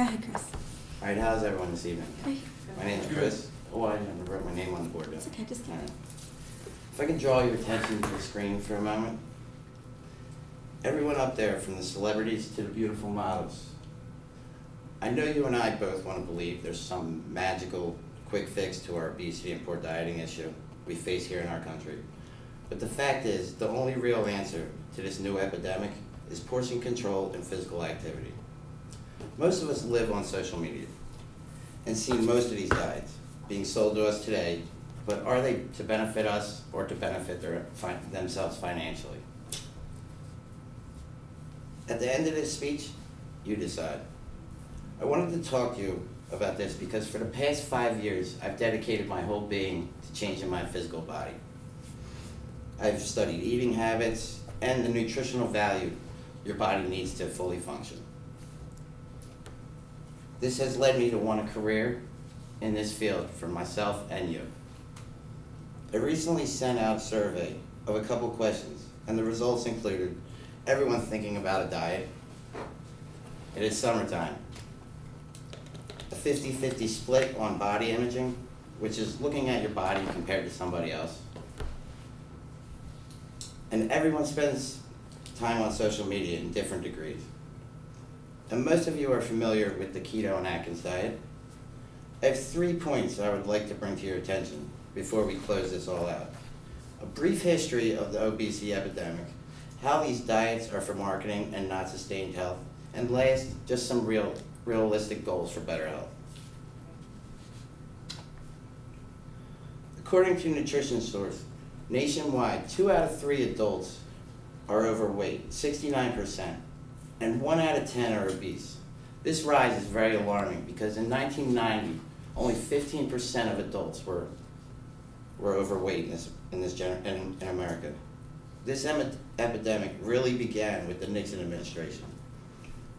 Go ahead, Chris. All right, how's everyone this evening? Great. My name's Chris. Oh, I never wrote my name on the board. It's okay, just keep All it. right. If I can draw your attention to the screen for a moment. Everyone up there, from the celebrities to the beautiful models. I know you and I both want to believe there's some magical quick fix to our obesity and poor dieting issue we face here in our country. But the fact is, the only real answer to this new epidemic is portion control and physical activity. Most of us live on social media and see most of these diets being sold to us today, but are they to benefit us or to benefit themselves financially? At the end of this speech, you decide. I wanted to talk to you about this because for the past 5 years, I've dedicated my whole being to changing my physical body. I've studied eating habits and the nutritional value your body needs to fully function. This has led me to want a career in this field for myself and you. I recently sent out a survey of a couple questions, and the results included everyone thinking about a diet. It is summertime. A 50-50 split on body imaging, which is looking at your body compared to somebody else. And everyone spends time on social media in different degrees. And most of you are familiar with the keto and Atkins diet. I have 3 points I would like to bring to your attention before we close this all out. A brief history of the obesity epidemic, how these diets are for marketing and not sustained health, and last, just some realistic goals for better health. According to Nutrition Source, nationwide, 2 out of 3 adults are overweight, 69%, and 1 out of 10 are obese. This rise is very alarming because in 1990, only 15% of adults were overweight in America. This epidemic really began with the Nixon administration.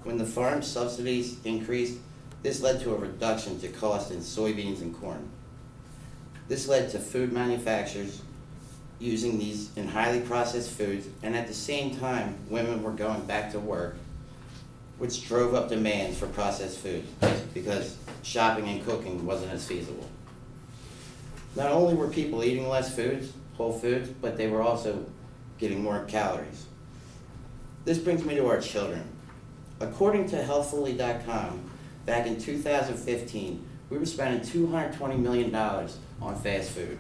When the farm subsidies increased, this led to a reduction to cost in soybeans and corn. This led to food manufacturers using these in highly processed foods, and at the same time, women were going back to work, which drove up demand for processed food because shopping and cooking wasn't as feasible. Not only were people eating less foods, whole foods, but they were also getting more calories. This brings me to our children. According to healthfully.com, back in 2015, we were spending $220 million on fast food.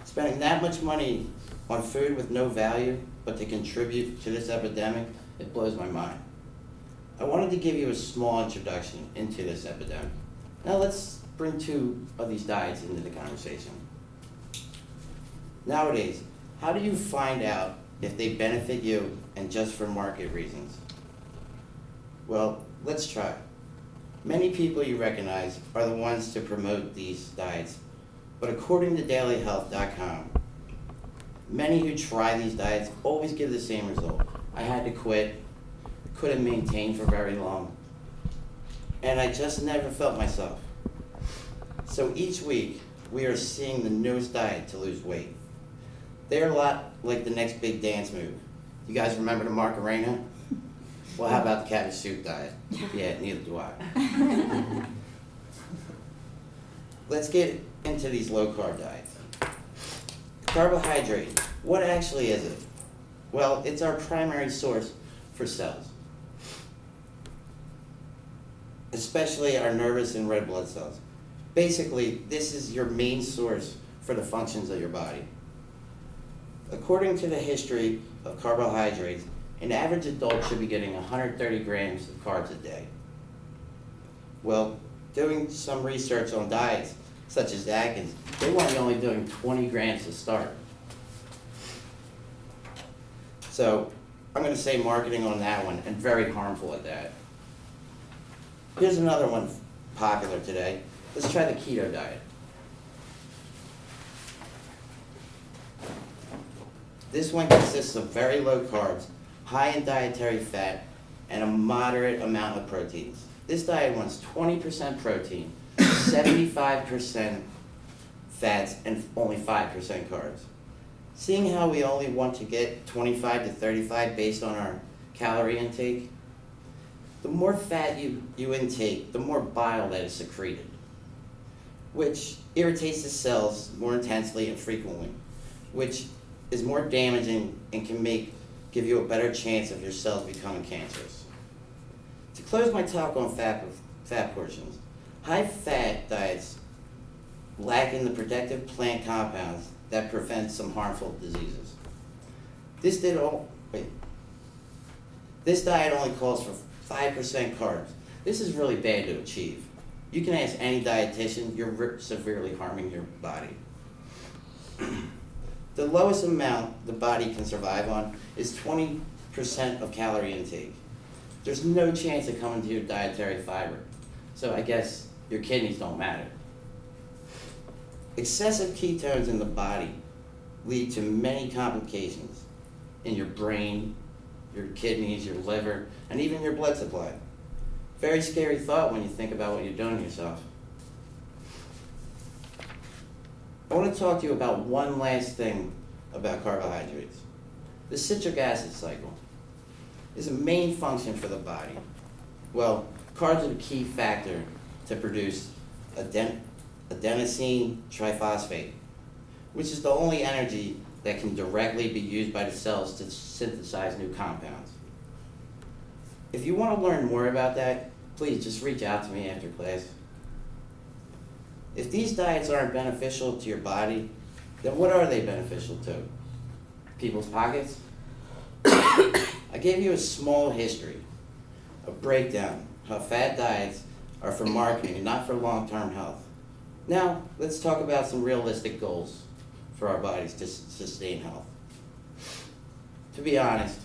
Spending that much money on food with no value, but to contribute to this epidemic, it blows my mind. I wanted to give you a small introduction into this epidemic. Now let's bring 2 of these diets into the conversation. Nowadays, how do you find out if they benefit you and just for market reasons? Well, let's try. Many people you recognize are the ones to promote these diets, but according to dailyhealth.com, many who try these diets always give the same result. I had to quit, couldn't maintain for very long, and I just never felt myself. So each week, we are seeing the newest diet to lose weight. They're a lot like the next big dance move. You guys remember the Macarena? Well, how about the cabbage soup diet? Yeah, neither do I. Let's get into these low-carb diets. Carbohydrate, what actually is it? Well, it's our primary source for cells, especially our nervous and red blood cells. Basically, this is your main source for the functions of your body. According to the history of carbohydrates, an average adult should be getting 130 grams of carbs a day. Well, doing some research on diets, such as Atkins, they were only doing 20 grams to start. So I'm going to say marketing on that one, and very harmful at that. Here's another one popular today. Let's try the keto diet. This one consists of very low carbs, high in dietary fat, and a moderate amount of proteins. This diet wants 20% protein, 75% fats, and only 5% carbs. Seeing how we only want to get 25 to 35 based on our calorie intake, The more fat you intake, the more bile that is secreted, which irritates the cells more intensely and frequently, which is more damaging and can give you a better chance of your cells becoming cancerous. To close my talk on fat portions, high-fat diets lack in the protective plant compounds that prevent some harmful diseases. This diet only calls for 5% carbs. This is really bad to achieve. You can ask any dietitian, you're severely harming your body. The lowest amount the body can survive on is 20% of calorie intake. There's no chance of coming to your dietary fiber, so I guess your kidneys don't matter. Excessive ketones in the body lead to many complications in your brain, your kidneys, your liver, and even your blood supply. Very scary thought when you think about what you're doing to yourself. I want to talk to you about one last thing about carbohydrates. The citric acid cycle is a main function for the body. Well, carbs are the key factor to produce adenosine triphosphate, which is the only energy that can directly be used by the cells to synthesize new compounds. If you want to learn more about that, please just reach out to me after class. If these diets aren't beneficial to your body, then what are they beneficial to? People's pockets? I gave you a small history, a breakdown, how fat diets are for marketing and not for long-term health. Now, let's talk about some realistic goals for our bodies to sustain health. To be honest,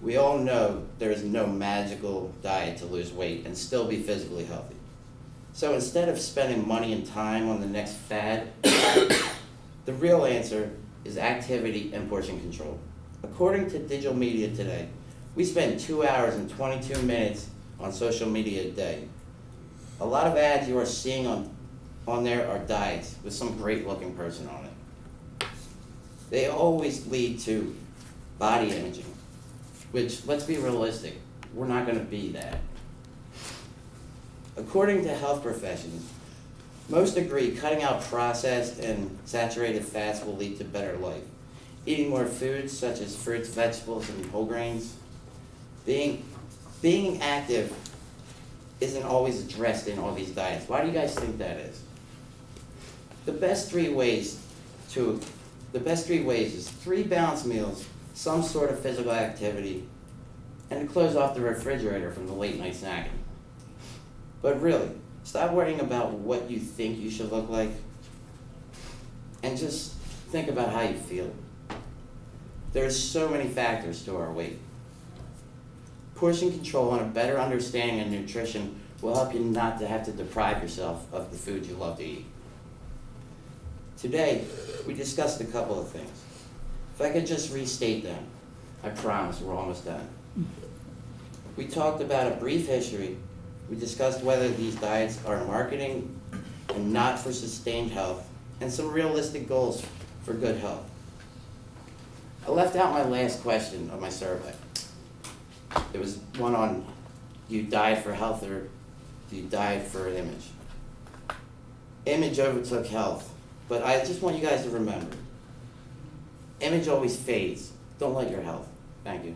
we all know there is no magical diet to lose weight and still be physically healthy. So instead of spending money and time on the next fad, the real answer is activity and portion control. According to Digital Media Today, we spend 2 hours and 22 minutes on social media a day. A lot of ads you are seeing on there are diets with some great looking person on it. They always lead to body imaging, which, let's be realistic, we're not going to be that. According to health professions, most agree cutting out processed and saturated fats will lead to better life. Eating more foods such as fruits, vegetables, and whole grains. Being active isn't always addressed in all these diets. Why do you guys think that is? The best three ways is 3 balanced meals, some sort of physical activity, and to close off the refrigerator from the late night snacking. But really, stop worrying about what you think you should look like, and just think about how you feel. There's so many factors to our weight. Portion control and a better understanding of nutrition will help you not to have to deprive yourself of the foods you love to eat. Today, we discussed a couple of things. If I could just restate them, I promise we're almost done. We talked about a brief history. We discussed whether these diets are marketing and not for sustained health, and some realistic goals for good health. I left out my last question of my survey. It was one on, do you diet for health or do you diet for an image? Image overtook health, but I just want you guys to remember, image always fades. Don't let your health. Thank you.